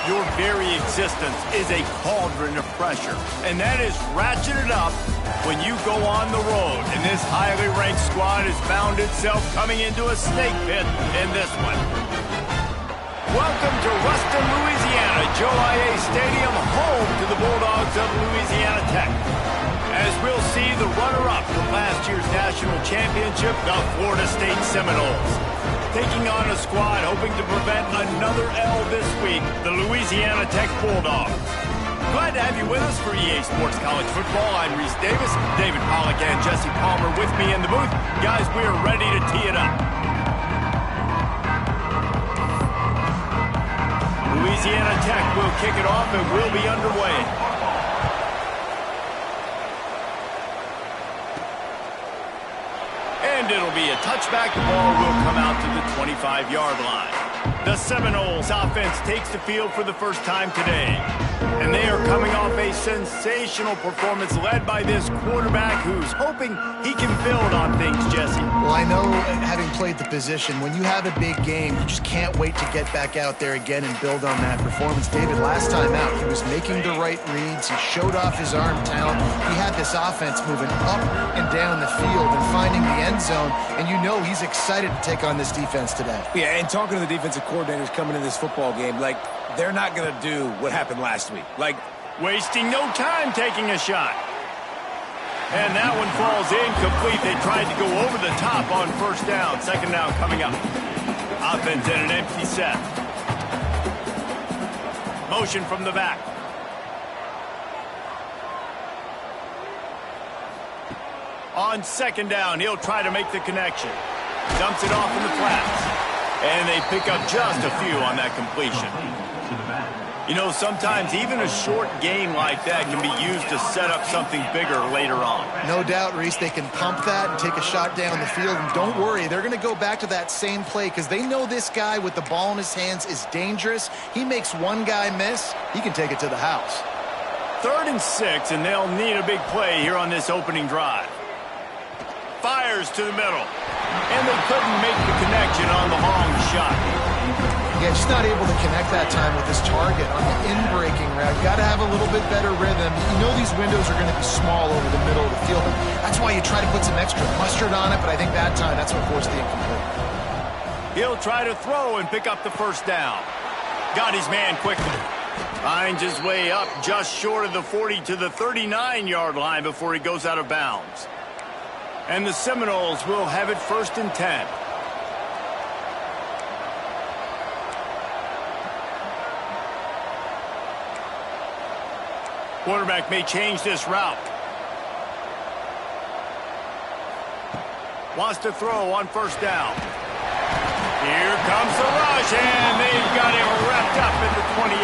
Your very existence is a cauldron of pressure, and that is ratcheted up when you go on the road. And this highly ranked squad has found itself coming into a snake pit in this one. Welcome to Ruston, Louisiana, Joe IA Stadium, home to the Bulldogs of Louisiana Tech. As we'll see the runner-up from last year's national championship, the Florida State Seminoles, taking on a squad hoping to prevent another L this week, the Louisiana Tech Bulldogs. Glad to have you with us for EA Sports College Football. I'm Reese Davis, David Pollack and Jesse Palmer with me in the booth. Guys, we are ready to tee it up. Louisiana Tech will kick it off and we'll be underway. And it'll be a touchback. The ball will come out to the 25-yard line. The Seminoles offense takes the field for the first time today. And they are coming off a sensational performance led by this quarterback who's hoping he can build on things, Jesse. Well, I know, having played the position, when you have a big game, you just can't wait to get back out there again and build on that performance. David, last time out, he was making the right reads. He showed off his arm talent. He had this offense moving up and down the field and finding the end zone. And you know he's excited to take on this defense today. Yeah, and talking to the defensive coordinators coming in this football game, like, they're not going to do what happened last week. Like, wasting no time taking a shot. And that one falls incomplete. They tried to go over the top on first down. Second down coming up. Offense in an empty set. Motion from the back. On second down, he'll try to make the connection. Dumps it off in the flats. And they pick up just a few on that completion. You know, sometimes even a short game like that can be used to set up something bigger later on. No doubt, Reese, they can pump that and take a shot down the field. And don't worry, they're going to go back to that same play because they know this guy with the ball in his hands is dangerous. He makes one guy miss, he can take it to the house. 3rd and 6, and they'll need a big play here on this opening drive. Fires to the middle. And they couldn't make the connection on the long shot. Yeah, just not able to connect that time with his target on the in-breaking route. Got to have a little bit better rhythm. You know these windows are going to be small over the middle of the field. That's why you try to put some extra mustard on it, but I think that time that's what forced the incomplete. He'll try to throw and pick up the first down. Got his man quickly. Finds his way up just short of the 40 to the 39-yard line before he goes out of bounds. And the Seminoles will have it 1st and 10. Quarterback may change this route. Wants to throw on first down. Here comes the rush, and they've got him wrapped up in the 28.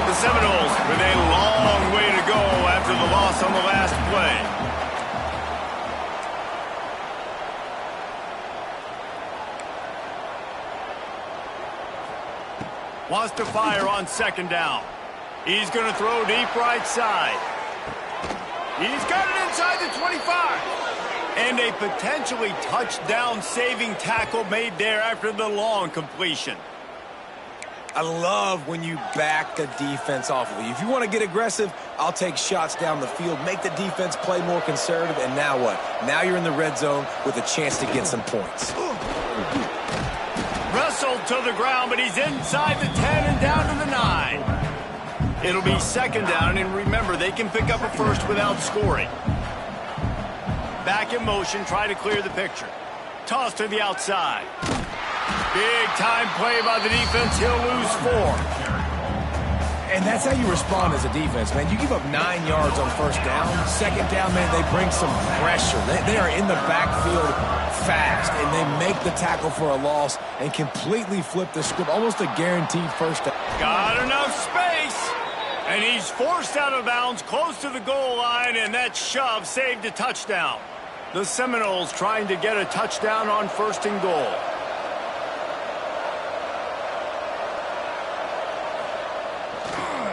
The Seminoles with a long way to go after the loss on the last play. Wants to fire on second down. He's going to throw deep right side. He's got it inside the 25. And a potentially touchdown-saving tackle made there after the long completion. I love when you back the defense off of you. If you want to get aggressive, I'll take shots down the field, make the defense play more conservative, and now what? Now you're in the red zone with a chance to get some points. Wrestled to the ground, but he's inside the 10 and down to the 9. It'll be second down, and remember, they can pick up a first without scoring. Back in motion, try to clear the picture. Toss to the outside. Big time play by the defense. He'll lose 4. And that's how you respond as a defense, man. You give up 9 yards on first down. Second down, man, they bring some pressure. They are in the backfield fast, and they make the tackle for a loss and completely flip the script. Almost a guaranteed first down. Got enough space. And he's forced out of bounds close to the goal line, and that shove saved a touchdown. The Seminoles trying to get a touchdown on 1st and goal.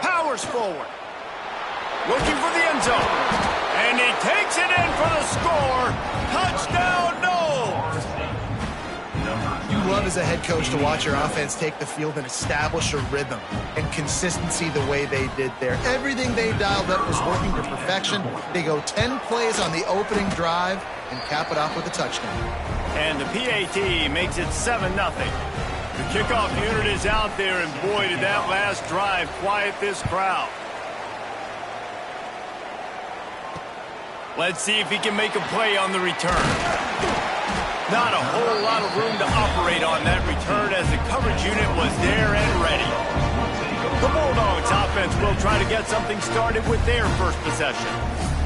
Powers forward. Looking for the end zone. And he takes it in for the score. Touchdown, no! You love as a head coach to watch your offense take the field and establish a rhythm and consistency the way they did there. Everything they dialed up was working to perfection. They go 10 plays on the opening drive and cap it off with a touchdown. And the PAT makes it 7-0. The kickoff unit is out there, and boy, did that last drive quiet this crowd. Let's see if he can make a play on the return. Not a whole lot of room to operate on that return as the coverage unit was there and ready. The Bulldogs offense will try to get something started with their first possession.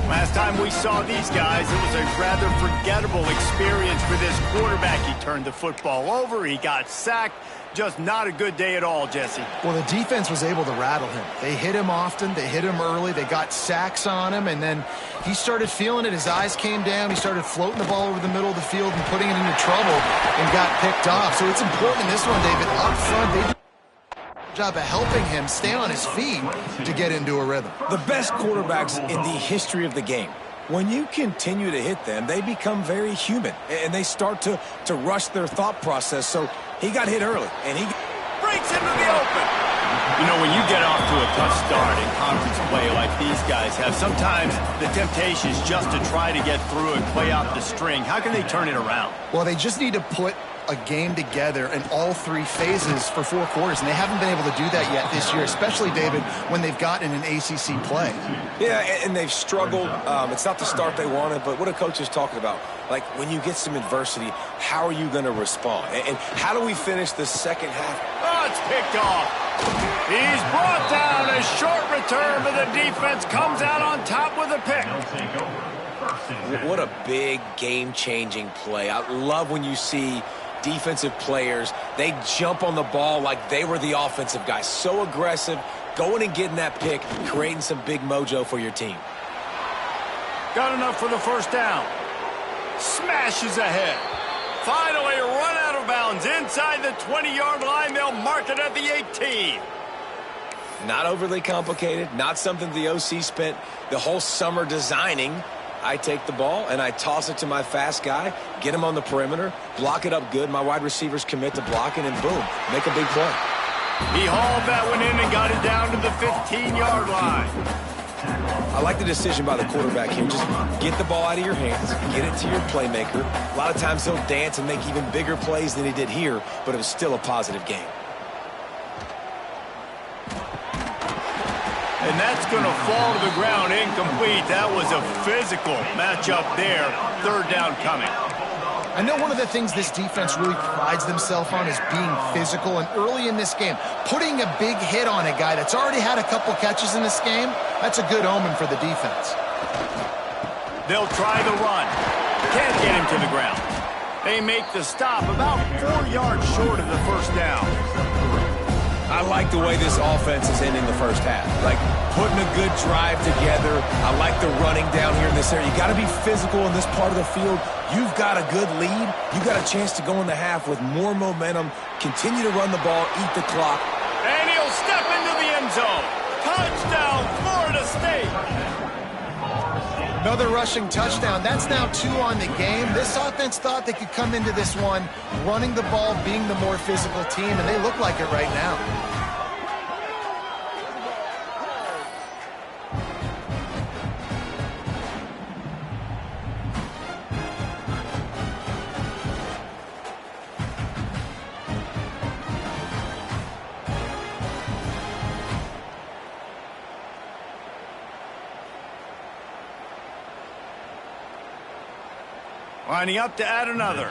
Last time we saw these guys, it was a rather forgettable experience for this quarterback. He turned the football over, he got sacked. Just not a good day at all, Jesse. Well, the defense was able to rattle him. They hit him often, they hit him early, they got sacks on him, and then he started feeling it. His eyes came down, he started floating the ball over the middle of the field and putting it into trouble and got picked off. So it's important in this one, David, up front, they did a job of helping him stay on his feet to get into a rhythm. The best quarterbacks in the history of the game, when you continue to hit them, they become very human, and they start to rush their thought process. So he got hit early, and he breaks into the open. You know, when you get off to a tough start in conference play like these guys have, sometimes the temptation is just to try to get through and play out the string. How can they turn it around? Well, they just need to put a game together in all three phases for 4 quarters, and they haven't been able to do that yet this year, especially, David, when they've gotten an ACC play. Yeah, and they've struggled. It's not the start they wanted, but what a coach is talking about, like when you get some adversity, how are you going to respond? And how do we finish the second half? Oh, it's picked off. He's brought down. A short return, but the defense comes out on top with a pick. What a big game-changing play. I love when you see defensive players, they jump on the ball like they were the offensive guys. So aggressive, going and getting that pick, creating some big mojo for your team. Got enough for the first down. Smashes ahead. Finally run out of bounds inside the 20-yard line. They'll mark it at the 18. Not overly complicated, not something the OC spent the whole summer designing. I take the ball and I toss it to my fast guy, get him on the perimeter, block it up good. My wide receivers commit to blocking, and boom, make a big play. He hauled that one in and got it down to the 15-yard line. I like the decision by the quarterback here. Just get the ball out of your hands, get it to your playmaker. A lot of times he'll dance and make even bigger plays than he did here, but it was still a positive game. And that's going to fall to the ground incomplete. That was a physical matchup there. Third down coming. I know one of the things this defense really prides themselves on is being physical, and early in this game, putting a big hit on a guy that's already had a couple catches in this game, that's a good omen for the defense. They'll try the run. Can't get him to the ground. They make the stop about 4 yards short of the first down. I like the way this offense is ending the first half. Like, putting a good drive together. I like the running down here in this area. You got to be physical in this part of the field. You've got a good lead. You got a chance to go in the half with more momentum. Continue to run the ball, eat the clock. And he'll step into the end zone. Touchdown, Florida State. Another rushing touchdown. That's now 2 on the game. This offense thought they could come into this one running the ball, being the more physical team, and they look like it right now. Lining up to add another.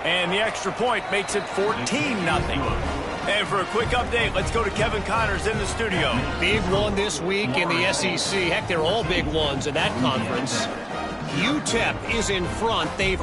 And the extra point makes it 14-0. And for a quick update, let's go to Kevin Connors in the studio. Big one this week in the SEC. Heck, they're all big ones in that conference. UTEP is in front. They've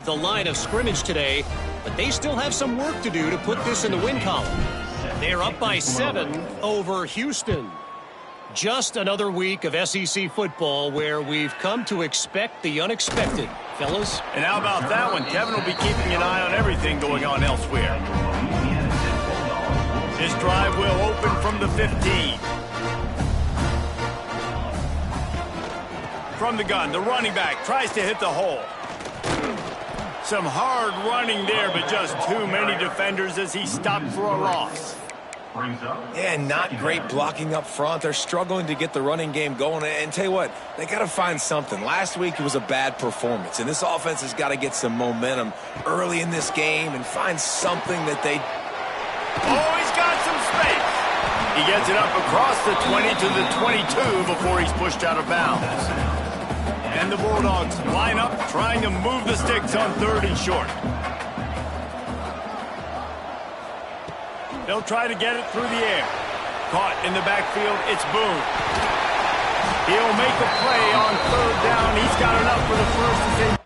the line of scrimmage today, but they still have some work to do to put this in the win column. They're up by 7 over Houston. Just another week of SEC football where we've come to expect the unexpected, fellas. And how about that one? Kevin will be keeping an eye on everything going on elsewhere. This drive will open from the 15. From the gun, the running back tries to hit the hole. Some hard running there, but just too many defenders as he stopped for a loss. Yeah, not great blocking up front. They're struggling to get the running game going. And tell you what, they got to find something. Last week it was a bad performance, and this offense has got to get some momentum early in this game and find something that they... Oh, he's got some space. He gets it up across the 20 to the 22 before he's pushed out of bounds. And the Bulldogs line up trying to move the sticks on 3rd and short. They'll try to get it through the air. Caught in the backfield, it's Boone. He'll make a play on 3rd down. He's got enough for the first to say.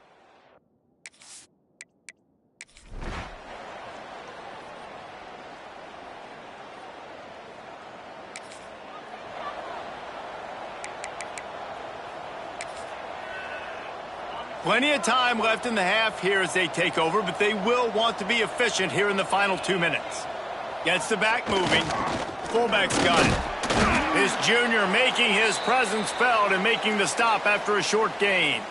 Plenty of time left in the half here as they take over, but they will want to be efficient here in the final 2 minutes. Gets the back moving. Fullback's got it. This junior making his presence felt and making the stop after a short gain.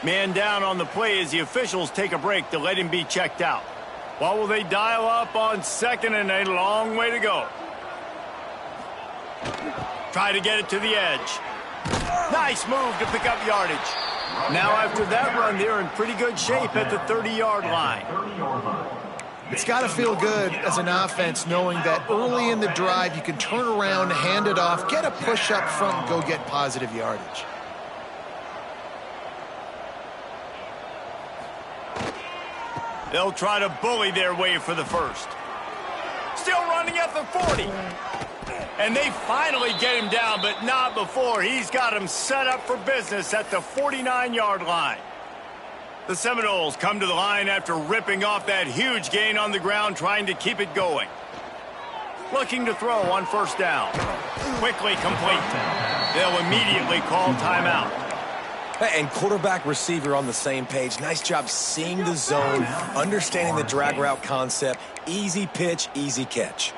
Man down on the play as the officials take a break to let him be checked out. What will they dial up on 2nd and a long way to go? Try to get it to the edge. Nice move to pick up yardage. Now after that run, they're in pretty good shape at the 30-yard line. It's got to feel good as an offense knowing that early in the drive you can turn around, hand it off, get a push up front, and go get positive yardage. They'll try to bully their way for the first. Still running at the 40. And they finally get him down, but not before. He's got him set up for business at the 49-yard line. The Seminoles come to the line after ripping off that huge gain on the ground, trying to keep it going. Looking to throw on 1st down. Quickly complete. They'll immediately call timeout. And quarterback receiver on the same page. Nice job seeing the zone, understanding the drag route concept. Easy pitch, easy catch.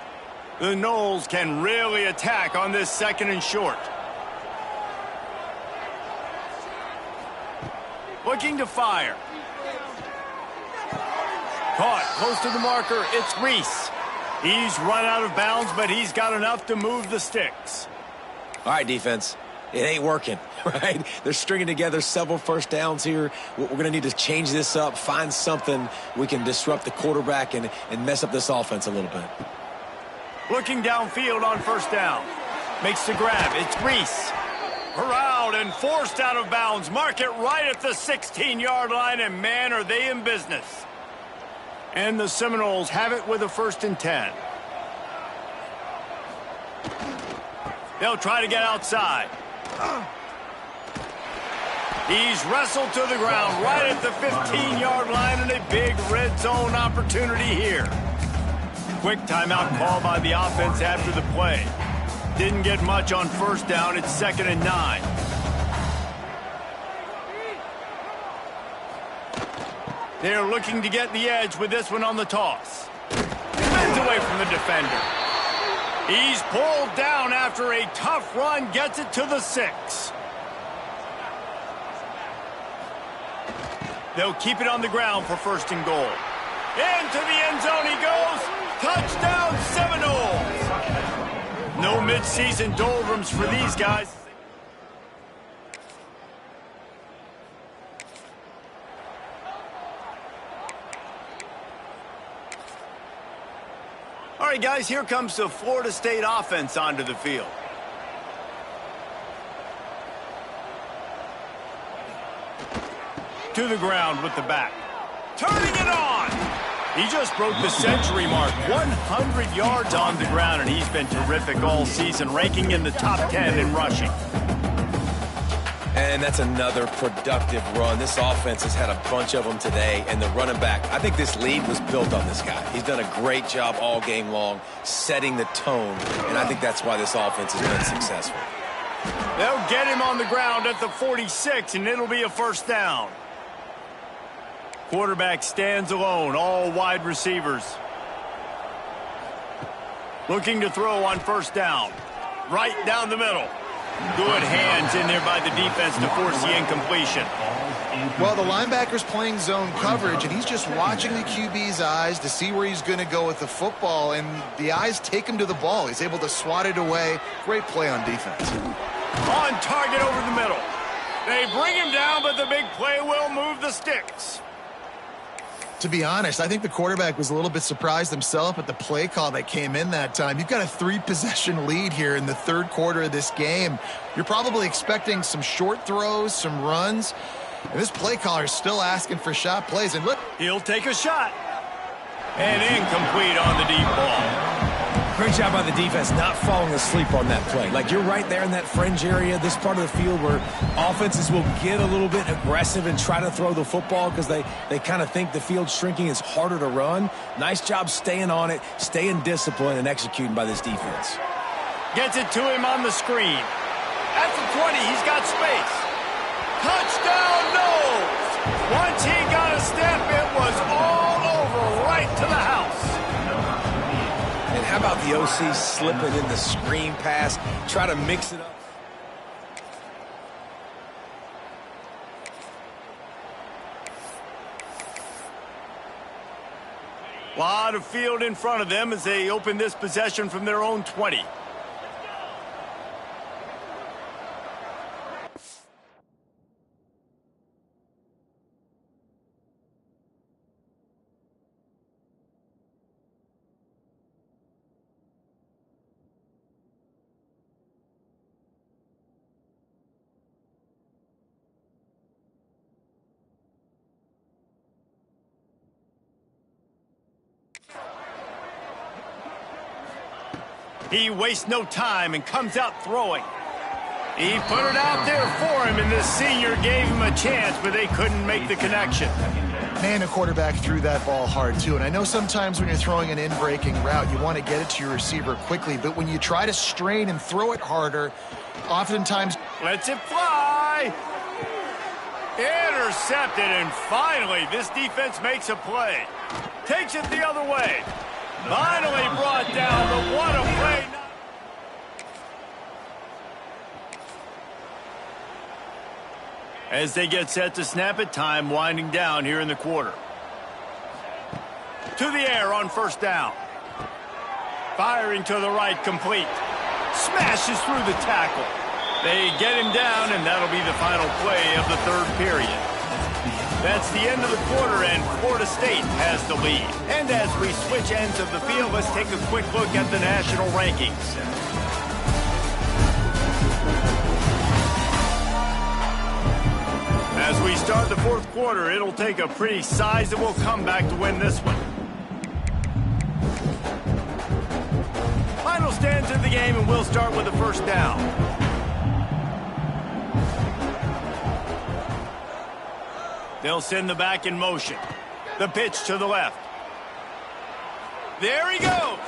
The Noles can really attack on this 2nd and short. Looking to fire. Caught close to the marker. It's Reese. He's run out of bounds, but he's got enough to move the sticks. All right, defense. It ain't working, right? They're stringing together several 1st downs here. We're going to need to change this up, find something we can disrupt the quarterback and mess up this offense a little bit. Looking downfield on 1st down. Makes the grab. It's Reese. Corralled and forced out of bounds. Mark it right at the 16-yard line, and man, are they in business. And the Seminoles have it with a 1st and 10. They'll try to get outside. He's wrestled to the ground right at the 15-yard line, and a big red zone opportunity here. Quick timeout call by the offense after the play. Didn't get much on 1st down. It's 2nd and 9. They're looking to get the edge with this one on the toss. Spins away from the defender. He's pulled down after a tough run. Gets it to the 6. They'll keep it on the ground for 1st and goal. Into the end zone he goes. Touchdown Seminoles. No midseason doldrums for these guys. All right, guys, here comes the Florida State offense onto the field. To the ground with the back. Turning it on. He just broke the century mark, 100 yards on the ground, and he's been terrific all season, ranking in the top 10 in rushing. And that's another productive run. This offense has had a bunch of them today, and the running back, I think this lead was built on this guy. He's done a great job all game long setting the tone, and I think that's why this offense has been successful. They'll get him on the ground at the 46, and it'll be a first down. Quarterback stands alone, all wide receivers. Looking to throw on first down. Right down the middle. Good hands in there by the defense to force the incompletion. Well, the linebacker's playing zone coverage, and he's just watching the QB's eyes to see where he's going to go with the football, and the eyes take him to the ball. He's able to swat it away. Great play on defense. On target over the middle. They bring him down, but the big play will move the sticks. To be honest, I think the quarterback was a little bit surprised himself at the play call that came in that time. You've got a 3-possession lead here in the third quarter of this game. You're probably expecting some short throws, some runs. And this play caller is still asking for shot plays. And look, he'll take a shot. And incomplete on the deep ball. Great job by the defense not falling asleep on that play. Like, you're right there in that fringe area, this part of the field where offenses will get a little bit aggressive and try to throw the football because they kind of think the field's shrinking. It's harder to run. Nice job staying on it, staying disciplined, and executing by this defense. Gets it to him on the screen. At the 20, he's got space. Touchdown, Knowles! Once he got a step, it was all over, right to the house. And how about the OC slipping in the screen pass, try to mix it up. A lot of field in front of them as they open this possession from their own 20. He wastes no time and comes out throwing. He put it out there for him, and the senior gave him a chance, but they couldn't make the connection. Man, the quarterback threw that ball hard, too. And I know sometimes when you're throwing an in-breaking route, you want to get it to your receiver quickly. But when you try to strain and throw it harder, oftentimes... Lets it fly. Intercepted, and finally, this defense makes a play. Takes it the other way. Finally brought down, but what a play. As they get set to snap it, time winding down here in the quarter. To the air on first down. Firing to the right, complete. Smashes through the tackle. They get him down, and that'll be the final play of the third period. That's the end of the quarter, and Florida State has the lead. And as we switch ends of the field, let's take a quick look at the national rankings. As we start the fourth quarter, it'll take a pretty sizable comeback to win this one. Final stands in the game, and we'll start with the first down. They'll send the back in motion. The pitch to the left. There he goes.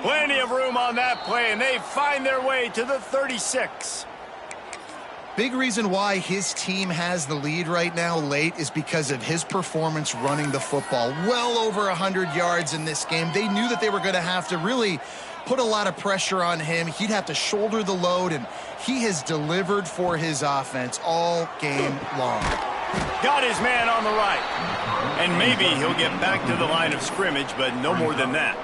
Plenty of room on that play, and they find their way to the 36. Big reason why his team has the lead right now late is because of his performance running the football. Well over 100 yards in this game. They knew that they were going to have to really put a lot of pressure on him. He'd have to shoulder the load, and he has delivered for his offense all game long. Got his man on the right. And maybe he'll get back to the line of scrimmage, but no more than that.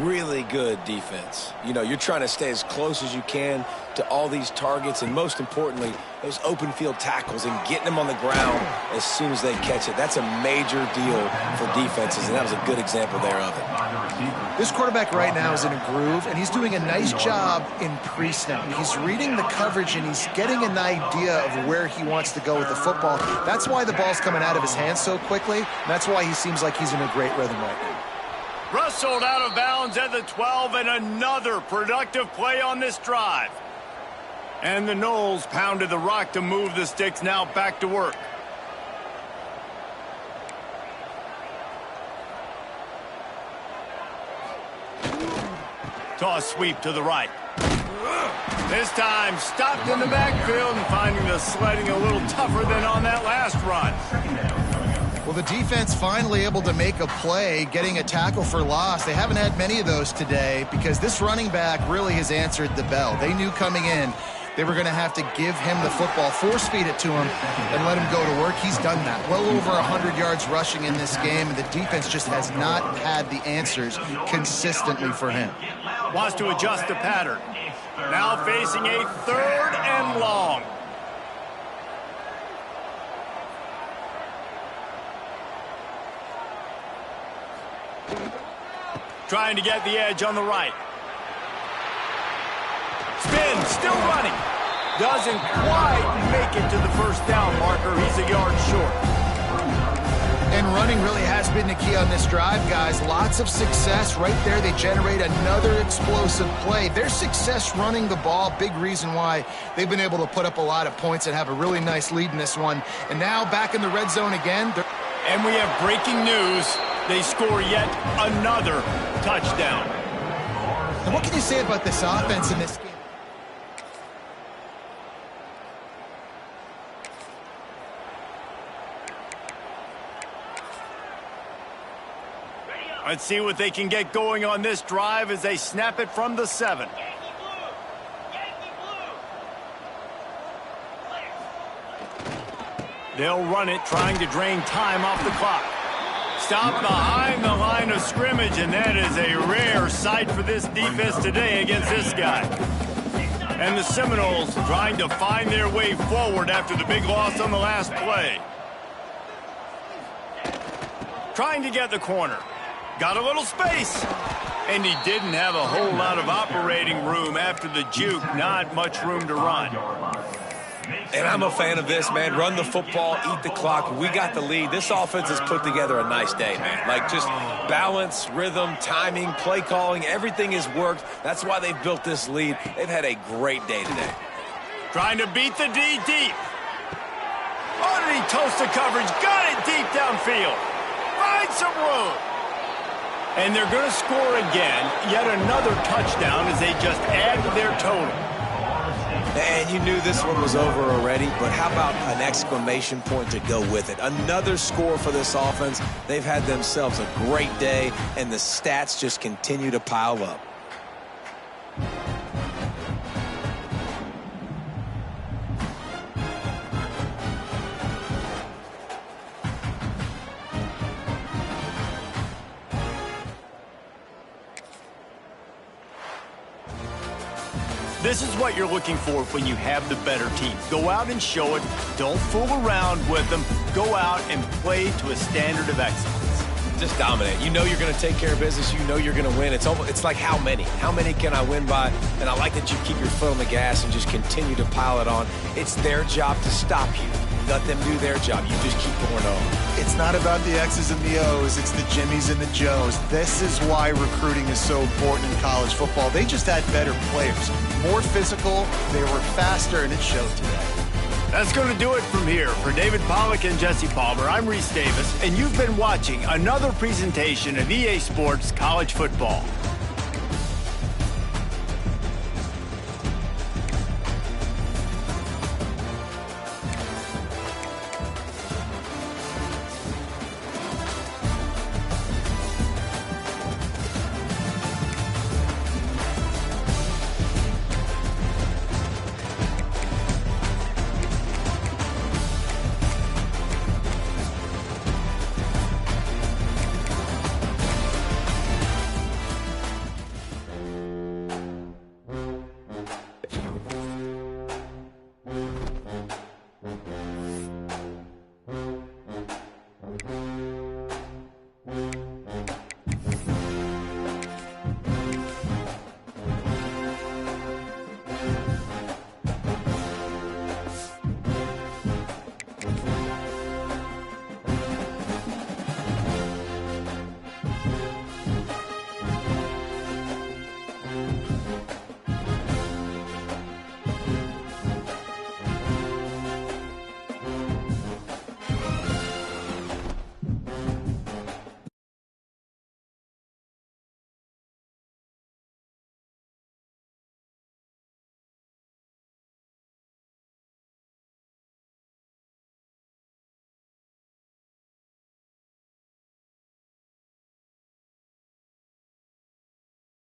Really good defense. You know, you're trying to stay as close as you can to all these targets, and most importantly, those open field tackles and getting them on the ground as soon as they catch it. That's a major deal for defenses, and that was a good example there of it. This quarterback right now is in a groove, and he's doing a nice job in pre-snap. He's reading the coverage, and he's getting an idea of where he wants to go with the football. That's why the ball's coming out of his hands so quickly, and that's why he seems like he's in a great rhythm right now. Rustled out of bounds at the 12, and another productive play on this drive. And the Knowles pounded the rock to move the sticks, now back to work. Toss sweep to the right. This time stopped in the backfield and finding the sledding a little tougher than on that last run. Well, the defense finally able to make a play, getting a tackle for loss. They haven't had many of those today because this running back really has answered the bell. They knew coming in they were going to have to give him the football, force feed it to him, and let him go to work. He's done that. Well over 100 yards rushing in this game, and the defense just has not had the answers consistently for him. Wants to adjust the pattern. Now facing a 3rd and long. Trying to get the edge on the right. Spin, still running. Doesn't quite make it to the first down marker. He's a yard short. And running really has been the key on this drive, guys. Lots of success right there. They generate another explosive play. Their success running the ball, big reason why they've been able to put up a lot of points and have a really nice lead in this one. And now back in the red zone again. And we have breaking news. They score yet another touchdown. And what can you say about this offense in this game? Let's see what they can get going on this drive as they snap it from the 7. They'll run it, trying to drain time off the clock. Stop behind the line of scrimmage, and that is a rare sight for this defense today against this guy. And the Seminoles trying to find their way forward after the big loss on the last play. Trying to get the corner. Got a little space. And he didn't have a whole lot of operating room after the juke. Not much room to run. And I'm a fan of this, man. Run the football, eat the clock. We got the lead. This offense has put together a nice day, man. Like just balance, rhythm, timing, play calling, everything has worked. That's why they've built this lead. They've had a great day today. Trying to beat the D deep. Oh, did he toast the coverage? Got it deep downfield. Find some room. And they're going to score again. Yet another touchdown as they just add to their total. And you knew this one was over already, but how about an exclamation point to go with it? Another score for this offense. They've had themselves a great day, and the stats just continue to pile up. This is what you're looking for when you have the better team. Go out and show it. Don't fool around with them. Go out and play to a standard of excellence. Just dominate. You know you're going to take care of business. You know you're going to win. It's like how many? How many can I win by? And I like that you keep your foot on the gas and just continue to pile it on. It's their job to stop you. Let them do their job. You just keep going on. It's not about the X's and the O's. It's the Jimmies and the Joes. This is why recruiting is so important in college football. They just had better players. More physical, they were faster, and it showed today. That's going to do it from here. For David Pollack and Jesse Palmer, I'm Reese Davis, and you've been watching another presentation of EA Sports College Football.